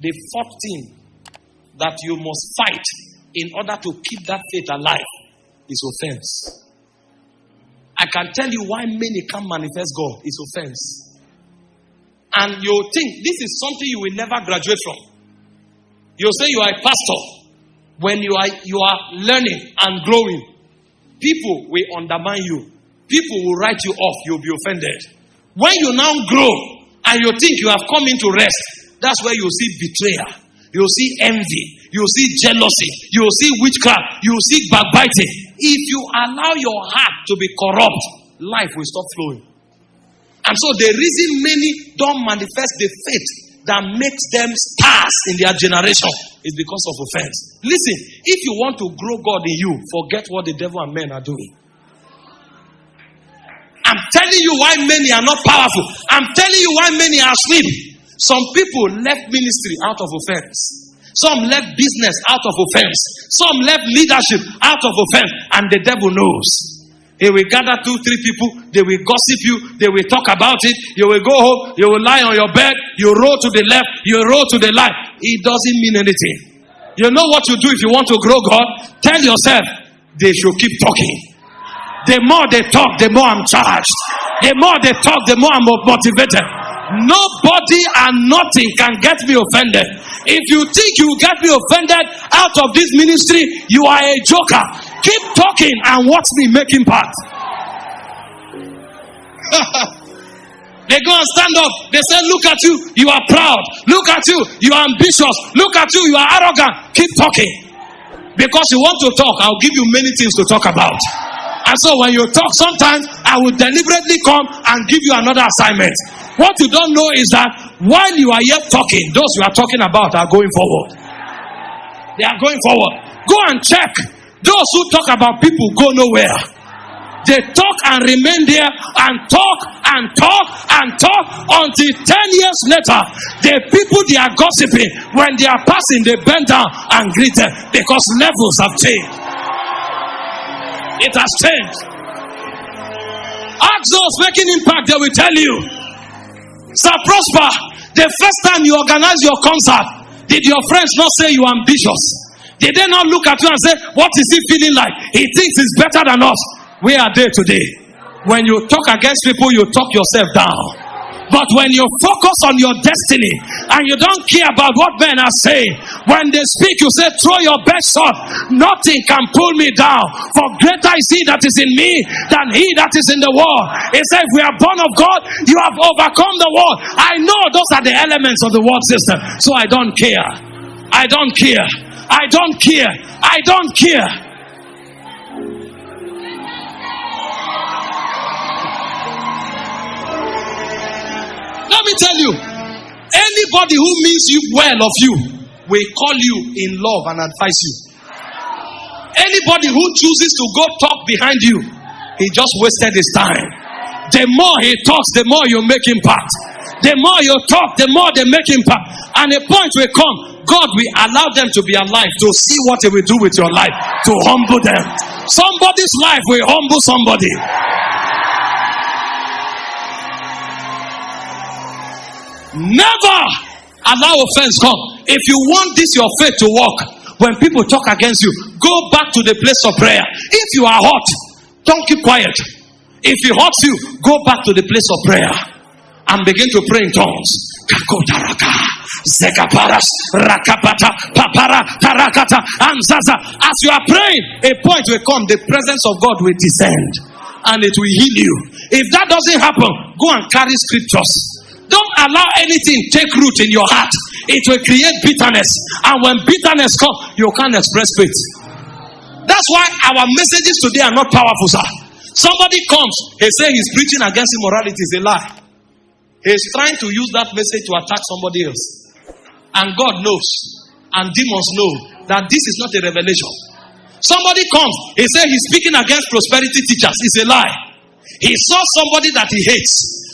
The fourth thing that you must fight in order to keep that faith alive is offense. I can tell you why many can't manifest God is offense. And you think this is something you will never graduate from. You say you are a pastor. When you are learning and growing, people will undermine you. People will write you off. You'll be offended. When you now grow and you think you have come into rest, that's where you see betrayal. You see envy. You see jealousy. You see witchcraft. You see backbiting. If you allow your heart to be corrupt, life will stop flowing. And so the reason many don't manifest the faith that makes them stars in their generation is because of offense. Listen, if you want to grow God in you, forget what the devil and men are doing. I'm telling you why many are not powerful. I'm telling you why many are asleep. Some people left ministry out of offense. Some left business out of offense. Some left leadership out of offense. And the devil knows. He will gather 2-3 people. They will gossip you. They will talk about it. You will go home. You will lie on your bed. You roll to the left. You roll to the right. It doesn't mean anything. You know what you do if you want to grow God? Tell yourself, they should keep talking. The more they talk, the more I'm charged. The more they talk, the more I'm motivated. Nobody and nothing can get me offended. If you think you get me offended out of this ministry, you are a joker. Keep talking and watch me make impact. They go and stand up. They say, look at you, you are proud. Look at you, you are ambitious. Look at you, you are arrogant. Keep talking. Because you want to talk, I'll give you many things to talk about. And so when you talk, sometimes I will deliberately come and give you another assignment. What you don't know is that while you are yet talking, those you are talking about are going forward. They are going forward. Go and check. Those who talk about people go nowhere. They talk and remain there and talk and talk and talk until 10 years later, the people they are gossiping, when they are passing, they bend down and greet them because levels have changed. It has changed. Ask those making impact, they will tell you. Sir Prosper, the first time you organize your concert, did your friends not say you are ambitious? Did they not look at you and say, what is he feeling like? He thinks he's better than us. Where are they today? When you talk against people, you talk yourself down. But when you focus on your destiny and you don't care about what men are saying, when they speak, you say, throw your best shot. Nothing can pull me down. For greater is he that is in me than he that is in the world. He said, if we are born of God, you have overcome the world. I know those are the elements of the world system. So I don't care. I don't care. I don't care. I don't care. Let me tell you, anybody who means you well of you will call you in love and advise you. Anybody who chooses to go talk behind you, he just wasted his time. The more he talks, the more you make impact. The more you talk, the more they make impact. And a point will come, God will allow them to be alive to see what he will do with your life, to humble them. Somebody's life will humble somebody. Never allow offense come. If you want this your faith to work, when people talk against you, go back to the place of prayer. If you are hot, don't keep quiet. If it hurts you, go back to the place of prayer and begin to pray in tongues. As you are praying, a point will come, the presence of God will descend and it will heal you. If that doesn't happen, go and carry scriptures. Don't allow anything take root in your heart. It will create bitterness. And when bitterness comes, you can't express faith. That's why our messages today are not powerful, sir. Somebody comes, he says he's preaching against immorality. It's a lie. He's trying to use that message to attack somebody else. And God knows, and demons know, that this is not a revelation. Somebody comes, he says he's speaking against prosperity teachers. It's a lie. He saw somebody that he hates,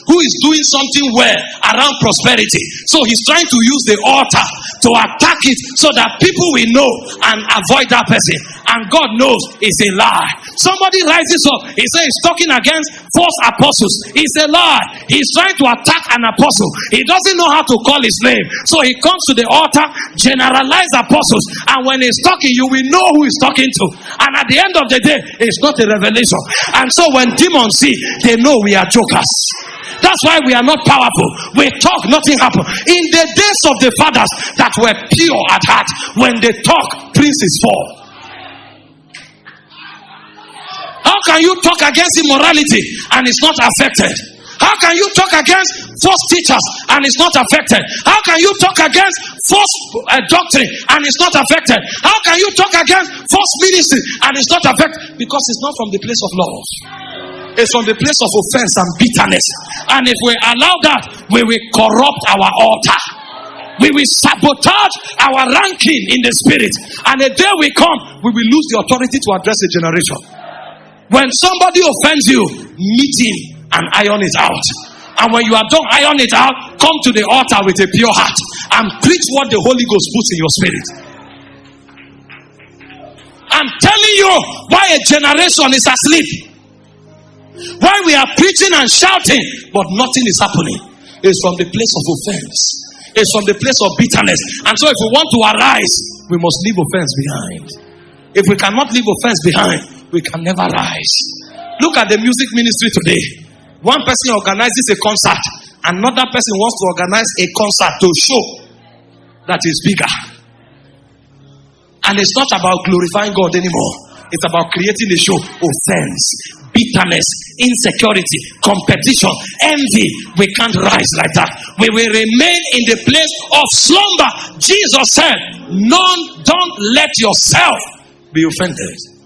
who is doing something well around prosperity. So he's trying to use the altar to attack it so that people will know and avoid that person. And God knows it's a lie. Somebody rises up. He says he's talking against false apostles. It's a lie. He's trying to attack an apostle. He doesn't know how to call his name. So he comes to the altar, generalize apostles. And when he's talking, you will know who he's talking to. And at the end of the day, it's not a revelation. And so when demons see, they know we are jokers. That's why we are not powerful. We talk, nothing happens. In the days of the fathers that were pure at heart, when they talk, princes fall. How can you talk against immorality and it's not affected? How can you talk against false teachers and it's not affected? How can you talk against false doctrine and it's not affected? How can you talk against false ministry and it's not affected? Because it's not from the place of love. It's from the place of offense and bitterness. And if we allow that, we will corrupt our altar. We will sabotage our ranking in the spirit. And the day we come, we will lose the authority to address a generation. When somebody offends you, meet him and iron it out. And when you are done iron it out, come to the altar with a pure heart and preach what the Holy Ghost puts in your spirit. I'm telling you why a generation is asleep. Why we are preaching and shouting, but nothing is happening. It's from the place of offense. It's from the place of bitterness. And so if we want to arise, we must leave offense behind. If we cannot leave offense behind, we can never rise. Look at the music ministry today. One person organizes a concert. Another person wants to organize a concert to show that is bigger. And it's not about glorifying God anymore. It's about creating a show. Offense, bitterness, insecurity, competition, envy. We can't rise like that. We will remain in the place of slumber. Jesus said, don't let yourself be offended.